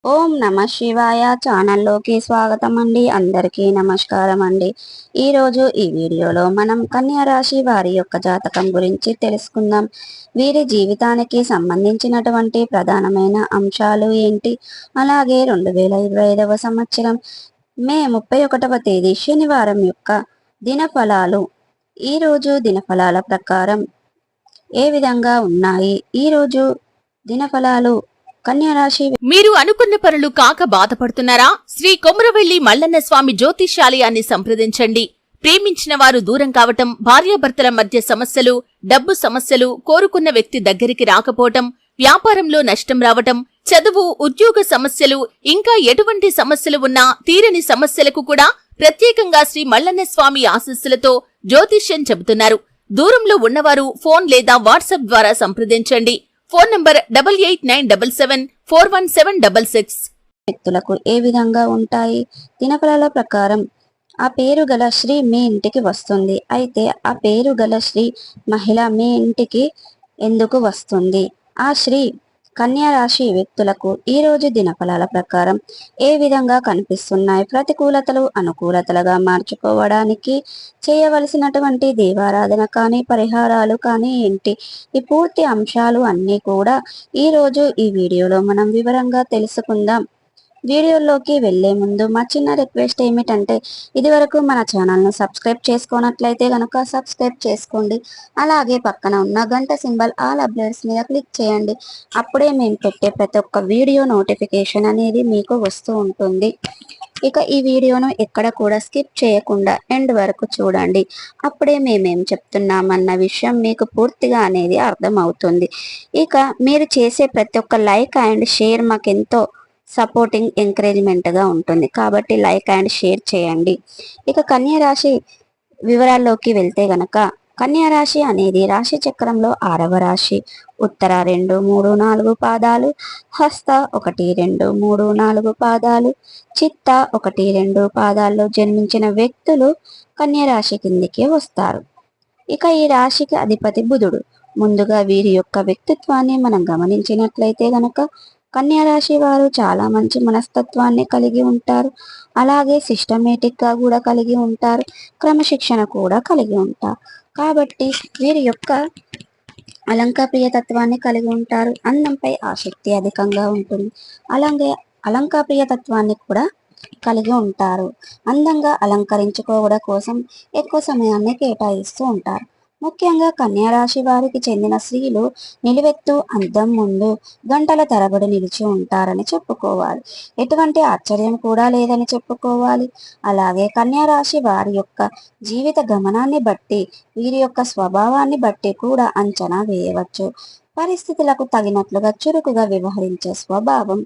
ఓం నమ శివాయ ఛానల్లోకి స్వాగతం అండి. అందరికీ నమస్కారం అండి. ఈరోజు ఈ వీడియోలో మనం కన్యా రాశి వారి యొక్క జాతకం గురించి తెలుసుకుందాం. వీరి జీవితానికి సంబంధించినటువంటి ప్రధానమైన అంశాలు ఏంటి, అలాగే 2025వ సంవత్సరం మే 31వ తేదీ శనివారం యొక్క దినఫలాలు ఈరోజు దినఫలాల ప్రకారం ఏ విధంగా ఉన్నాయి. ఈరోజు దినఫలాలు కన్యా రాశి. మీరు అనుకున్న పనులు కాక బాధపడుతున్నారా? శ్రీ కొమురవెల్లి మల్లన్న స్వామి జ్యోతిషాలయాన్ని సంప్రదించండి. ప్రేమించిన వారు దూరం కావటం, భార్యాభర్తల మధ్య సమస్యలు, డబ్బు సమస్యలు, కోరుకున్న వ్యక్తి దగ్గరికి రాకపోవటం, వ్యాపారంలో నష్టం రావటం, చదువు, ఉద్యోగ సమస్యలు, ఇంకా ఎటువంటి సమస్యలు ఉన్నా తీరని సమస్యలకు కూడా ప్రత్యేకంగా శ్రీ మల్లన్న స్వామి ఆశీస్సులతో జ్యోతిష్యం చెబుతున్నారు. దూరంలో ఉన్నవారు ఫోన్ లేదా వాట్సాప్ ద్వారా సంప్రదించండి. Phone number 8897741766. వ్యక్తులకు ఏ విధంగా ఉంటాయి? దినఫలాల ప్రకారం ఆ పేరు గల శ్రీ మీ ఇంటికి వస్తుంది. అయితే ఆ పేరు గల శ్రీ మహిళ మీ ఇంటికి ఎందుకు వస్తుంది? ఆ శ్రీ కన్యా రాశి వ్యక్తులకు ఈ రోజు దినఫలాల ప్రకారం ఏ విధంగా కనిపిస్తున్నాయి? ప్రతికూలతలు అనుకూలతలుగా మార్చుకోవడానికి చేయవలసినటువంటి దేవారాధన కానీ, పరిహారాలు కానీ ఏంటి? ఈ పూర్తి అంశాలు అన్నీ కూడా ఈ రోజు ఈ వీడియోలో మనం వివరంగా తెలుసుకుందాం. వీడియోలోకి వెళ్లే ముందు మా చిన్న రిక్వెస్ట్ ఏమిటంటే, ఇదివరకు మన ఛానల్ను సబ్స్క్రైబ్ చేసుకున్నట్లయితే కనుక సబ్స్క్రైబ్ చేసుకోండి. అలాగే పక్కన ఉన్న గంట సింబల్ ఆల్ అప్డేట్స్ మీద క్లిక్ చేయండి. అప్పుడే మేము పెట్టే ప్రతి ఒక్క వీడియో నోటిఫికేషన్ అనేది మీకు వస్తూ ఉంటుంది. ఇక ఈ వీడియోను ఎక్కడ కూడా స్కిప్ చేయకుండా ఎండ్ వరకు చూడండి. అప్పుడే మేమేం చెప్తున్నామన్న విషయం మీకు పూర్తిగా అనేది అర్థమవుతుంది. ఇక మీరు చేసే ప్రతి ఒక్క లైక్ అండ్ షేర్ మాకెంతో సపోర్టింగ్ ఎంకరేజ్మెంట్గా ఉంటుంది. కాబట్టి లైక్ అండ్ షేర్ చేయండి. ఇక కన్యా రాశి వివరాల్లోకి వెళ్తే గనక, కన్యా రాశి అనేది రాశి చక్రంలో 6వ రాశి. ఉత్తర 2, 3, 4 పాదాలు, హస్త 1, 2, 3, 4 పాదాలు, చిత్త 1, 2 పాదాల్లో జన్మించిన వ్యక్తులు కన్యా రాశి కిందికి వస్తారు. ఇక ఈ రాశికి అధిపతి బుధుడు. ముందుగా వీరి యొక్క వ్యక్తిత్వాన్ని మనం గమనించినట్లయితే గనక, కన్యా రాశి వారు చాలా మంచి మనస్తత్వాన్ని కలిగి ఉంటారు. అలాగే సిస్టమేటిక్గా కూడా కలిగి ఉంటారు. క్రమశిక్షణ కూడా కలిగి ఉంటారు. కాబట్టి వీరి యొక్క అలంకాప్రియతత్వాన్ని కలిగి ఉంటారు. అందంపై ఆసక్తి అధికంగా ఉంటుంది. అలాగే అలంకాప్రియతత్వాన్ని కూడా కలిగి ఉంటారు. అందంగా అలంకరించుకోవడం కోసం ఎక్కువ సమయాన్ని కేటాయిస్తూ ఉంటారు. ముఖ్యంగా కన్యా రాశి వారికి చెందిన స్త్రీలు నిలువెత్తు అద్దం ముందు గంటల తరబడి నిలిచి ఉంటారని చెప్పుకోవాలి. ఎటువంటి ఆశ్చర్యం కూడా లేదని చెప్పుకోవాలి. అలాగే కన్యా రాశి వారి యొక్క జీవిత గమనాన్ని బట్టి, వీరి యొక్క స్వభావాన్ని బట్టి కూడా అంచనా వేయవచ్చు. పరిస్థితులకు తగినట్లుగా చురుకుగా వ్యవహరించే స్వభావం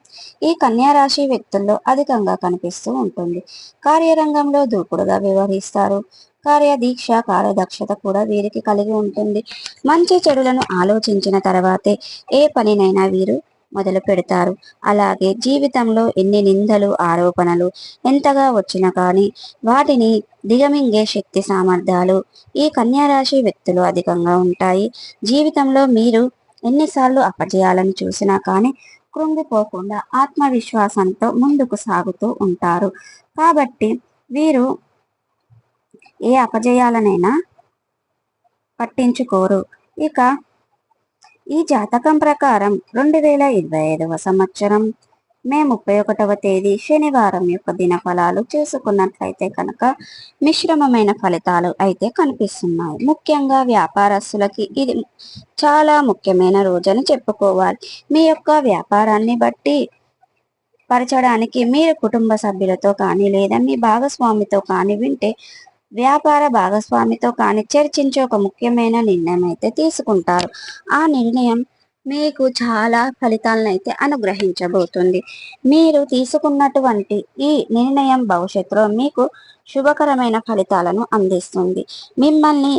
ఈ కన్యా రాశి వ్యక్తుల్లో అధికంగా కనిపిస్తూ ఉంటుంది. కార్యరంగంలో దూకుడుగా వ్యవహరిస్తారు. కార్యదీక్ష, కార్యదక్షత కూడా వీరికి కలిగి ఉంటుంది. మంచి చెడులను ఆలోచించిన తర్వాతే ఏ పనినైనా వీరు మొదలు పెడతారు. అలాగే జీవితంలో ఎన్ని నిందలు, ఆరోపణలు ఎంతగా వచ్చినా కానీ వాటిని దిగమింగే శక్తి సామర్థ్యాలు ఈ కన్యా రాశి వ్యక్తులు అధికంగా ఉంటాయి. జీవితంలో మీరు ఎన్నిసార్లు అపజయాలను చూసినా కానీ కృంగిపోకుండా ఆత్మవిశ్వాసంతో ముందుకు సాగుతూ ఉంటారు. కాబట్టి వీరు ఏ అపజయాలనైనా పట్టించుకోరు. ఇక ఈ జాతకం ప్రకారం 2025వ సంవత్సరం మే 31వ తేదీ శనివారం యొక్క దినఫలాలు చూసుకున్నట్లయితే కనుక మిశ్రమమైన ఫలితాలు అయితే కనిపిస్తున్నాయి. ముఖ్యంగా వ్యాపారస్తులకి ఇది చాలా ముఖ్యమైన రోజని చెప్పుకోవాలి. మీ యొక్క వ్యాపారాన్ని బట్టి పరచడానికి మీరు కుటుంబ సభ్యులతో కానీ, లేదా మీ భాగస్వామితో కానీ వింటే, వ్యాపార భాగస్వామితో కానీ చర్చించి ఒక ముఖ్యమైన నిర్ణయం అయితే తీసుకుంటారు. ఆ నిర్ణయం మీకు చాలా ఫలితాలను అయితే అనుగ్రహించబోతుంది. మీరు తీసుకున్నటువంటి ఈ నిర్ణయం భవిష్యత్తులో మీకు శుభకరమైన ఫలితాలను అందిస్తుంది. మిమ్మల్ని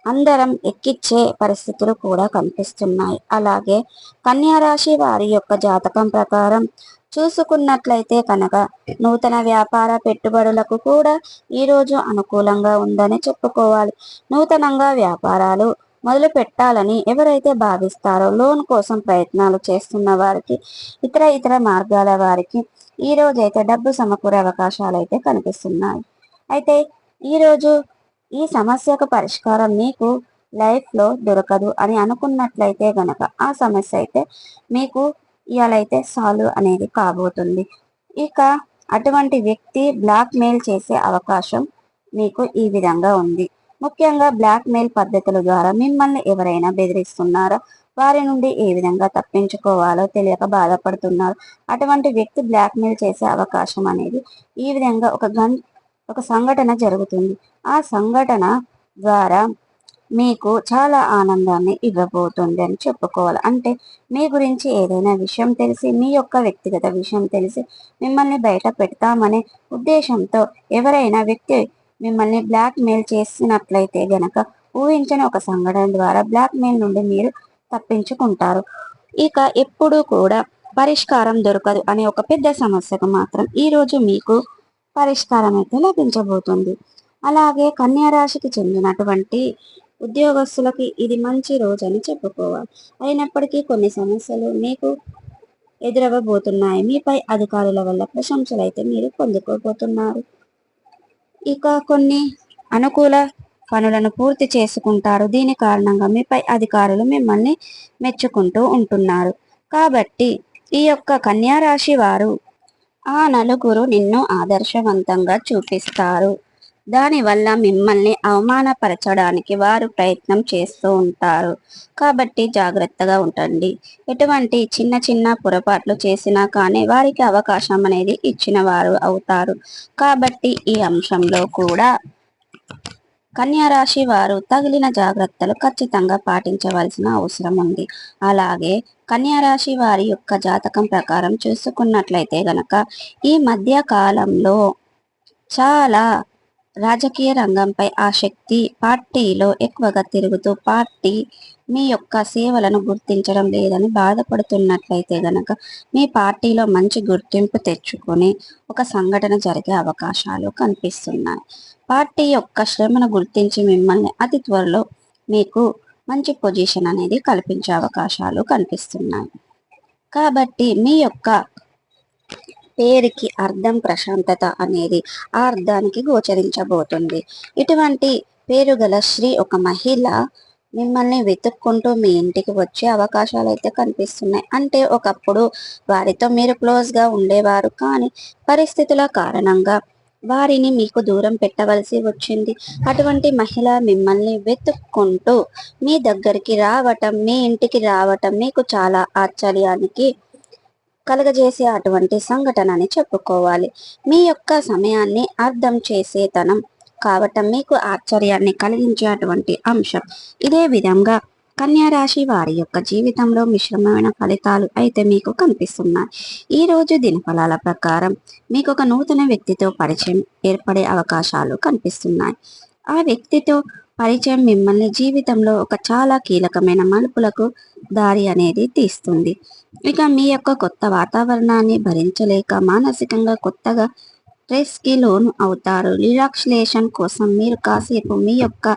అందరం ఎక్కిచ్చే పరిస్థితులు కూడా కనిపిస్తున్నాయి. అలాగే కన్యా రాశి వారి యొక్క జాతకం ప్రకారం చూసుకున్నట్లయితే కనుక నూతన వ్యాపార పెట్టుబడులకు కూడా ఈరోజు అనుకూలంగా ఉందని చెప్పుకోవాలి. నూతనంగా వ్యాపారాలు మొదలు పెట్టాలని ఎవరైతే భావిస్తారో, లోన్ కోసం ప్రయత్నాలు చేస్తున్న వారికి, ఇతర మార్గాల వారికి ఈ రోజైతే డబ్బు సమకూరే అవకాశాలు అయితే కనిపిస్తున్నాయి. అయితే ఈరోజు ఈ సమస్యకు పరిష్కారం మీకు లైఫ్లో దొరకదు అని అనుకున్నట్లయితే గనక ఆ సమస్య అయితే మీకు ఇవాళైతే సాల్వ్ అనేది కాబోతుంది. ఇక అటువంటి వ్యక్తి బ్లాక్ మెయిల్ చేసే అవకాశం మీకు ఈ విధంగా ఉంది. ముఖ్యంగా బ్లాక్ మెయిల్ పద్ధతుల ద్వారా మిమ్మల్ని ఎవరైనా బెదిరిస్తున్నారా, వారి నుండి ఏ విధంగా తప్పించుకోవాలో తెలియక బాధపడుతున్నారు. అటువంటి వ్యక్తి బ్లాక్ మెయిల్ చేసే అవకాశం అనేది ఈ విధంగా ఒక సంఘటన జరుగుతుంది. ఆ సంఘటన ద్వారా మీకు చాలా ఆనందాన్ని ఇవ్వబోతుంది అని చెప్పుకోవాలి. అంటే మీ గురించి ఏదైనా విషయం తెలిసి, మీ యొక్క వ్యక్తిగత విషయం తెలిసి మిమ్మల్ని బయట పెడతామనే ఉద్దేశంతో ఎవరైనా వ్యక్తి మిమ్మల్ని బ్లాక్ మెయిల్ చేసినట్లయితే గనక ఊహించని ఒక సంఘటన ద్వారా బ్లాక్ మెయిల్ నుండి మీరు తప్పించుకుంటారు. ఇక ఎప్పుడూ కూడా పరిష్కారం దొరకదు అనే ఒక పెద్ద సమస్యకు మాత్రం ఈరోజు మీకు పరిష్కారం అయితే లభించబోతుంది. అలాగే కన్యా రాశికి చెందినటువంటి ఉద్యోగస్తులకి ఇది మంచి రోజు అని చెప్పుకోవాలి. అయినప్పటికీ కొన్ని సమస్యలు మీకు ఎదురవ్వబోతున్నాయి. మీపై అధికారుల వల్ల ప్రశంసలు అయితే మీరు పొందుకోబోతున్నారు. ఇక కొన్ని అనుకూల పనులను పూర్తి చేసుకుంటారు. దీని కారణంగా మీపై అధికారులు మిమ్మల్ని మెచ్చుకుంటూ ఉంటున్నారు. కాబట్టి ఈ యొక్క కన్యా రాశి వారు ఆ నలుగురు నిన్ను ఆదర్శవంతంగా చూపిస్తారు. దానివల్ల మిమ్మల్ని అవమానపరచడానికి వారు ప్రయత్నం చేస్తూ ఉంటారు. కాబట్టి జాగ్రత్తగా ఉండండి. ఎటువంటి చిన్న పొరపాట్లు చేసినా కానీ వారికి అవకాశం అనేది ఇచ్చిన వారు అవుతారు. కాబట్టి ఈ అంశంలో కూడా కన్యా రాశి వారు తగిలిన జాగ్రత్తలు ఖచ్చితంగా పాటించవలసిన అవసరం ఉంది. అలాగే కన్యా రాశి వారి యొక్క జాతకం ప్రకారం చూసుకున్నట్లయితే గనక ఈ మధ్య కాలంలో చాలా రాజకీయ రంగంపై ఆసక్తి, పార్టీలో ఎక్కువగా తిరుగుతూ పార్టీ మీ యొక్క సేవలను గుర్తించడం లేదని బాధపడుతున్నట్లయితే గనక మీ పార్టీలో మంచి గుర్తింపు తెచ్చుకొని ఒక సంఘటన జరిగే అవకాశాలు కనిపిస్తున్నాయి. పార్టీ యొక్క శ్రమను గుర్తించి మిమ్మల్ని అతి త్వరలో మీకు మంచి పొజిషన్ అనేది కల్పించే అవకాశాలు కనిపిస్తున్నాయి. కాబట్టి మీ యొక్క పేరుకి అర్థం ప్రశాంతత అనేది ఆ అర్థానికి గోచరించబోతుంది. ఇటువంటి పేరు గల శ్రీ ఒక మహిళ మిమ్మల్ని వెతుక్కుంటూ మీ ఇంటికి వచ్చే అవకాశాలు అయితే కనిపిస్తున్నాయి. అంటే ఒకప్పుడు వారితో మీరు క్లోజ్గా ఉండేవారు, కానీ పరిస్థితుల కారణంగా వారిని మీకు దూరం పెట్టవలసి వచ్చింది. అటువంటి మహిళ మిమ్మల్ని వెతుక్కుంటూ మీ దగ్గరికి రావటం, మీ ఇంటికి రావటం మీకు చాలా ఆశ్చర్యానికి కలగజేసే అటువంటి సంఘటన అని చెప్పుకోవాలి. మీ యొక్క సమయాన్ని అర్థం చేసేతనం కావటం మీకు ఆశ్చర్యాన్ని కలిగించే అటువంటి అంశం. ఇదే విధంగా కన్యా రాశి వారి యొక్క జీవితంలో మిశ్రమమైన ఫలితాలు అయితే మీకు కనిపిస్తున్నాయి. ఈ రోజు దినఫలాల ప్రకారం మీకు ఒక నూతన వ్యక్తితో పరిచయం ఏర్పడే అవకాశాలు కనిపిస్తున్నాయి. ఆ వ్యక్తితో పరిచయం మిమ్మల్ని జీవితంలో ఒక చాలా కీలకమైన మలుపులకు దారి అనేది తీస్తుంది. ఇక మీ యొక్క కొత్త వాతావరణాన్ని భరించలేక మానసికంగా కొత్తగా స్ట్రెస్కి లోను అవుతారు. రిలాక్సేషన్ కోసం మీరు కాసేపు మీ యొక్క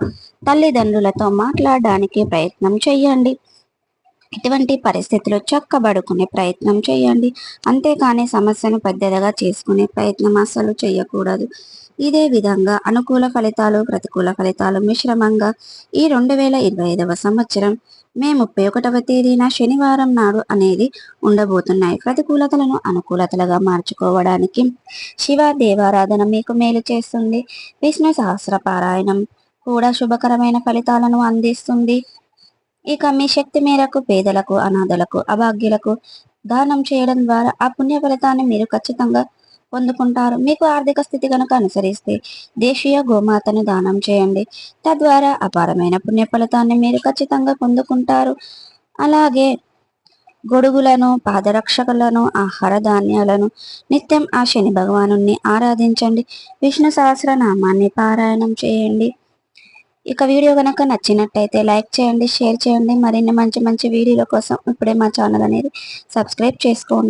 తల్లిదండ్రులతో మాట్లాడడానికి ప్రయత్నం చేయండి. ఇటువంటి పరిస్థితులు చక్కబడుకునే ప్రయత్నం చేయండి. అంతేకాని సమస్యను పెద్దదిగా చేసుకునే ప్రయత్నం అస్సలు చేయకూడదు. ఇదే విధంగా అనుకూల ఫలితాలు, ప్రతికూల ఫలితాలు మిశ్రమంగా ఈ 2025వ సంవత్సరం మే 31వ తేదీన శనివారం నాడు అనేది ఉండబోతున్నాయి. ప్రతికూలతలను అనుకూలతలుగా మార్చుకోవడానికి శివ దేవారాధన మీకు మేలు చేస్తుంది. విష్ణు సహస్ర పారాయణం కూడా శుభకరమైన ఫలితాలను అందిస్తుంది. ఇక మీ శక్తి మేరకు పేదలకు, అనాథలకు, అభాగ్యులకు దానం చేయడం ద్వారా ఆ పుణ్య ఫలితాన్ని మీరు ఖచ్చితంగా పొందుకుంటారు. మీకు ఆర్థిక స్థితి కనుక అనుసరిస్తే దేశీయ గోమాతను దానం చేయండి. తద్వారా అపారమైన పుణ్య ఫలితాన్ని మీరు ఖచ్చితంగా పొందుకుంటారు. అలాగే గొడుగులను, పాదరక్షకులను, ఆహార ధాన్యాలను నిత్యం ఆ శని భగవాను ఆరాధించండి. విష్ణు సహస్రనామాన్ని పారాయణం చేయండి. ఇక వీడియో కనుక నచ్చినట్టయితే లైక్ చేయండి, షేర్ చేయండి. మరిన్ని మంచి వీడియోల కోసం ఇప్పుడే మా ఛానల్ అనేది సబ్స్క్రైబ్ చేసుకోండి.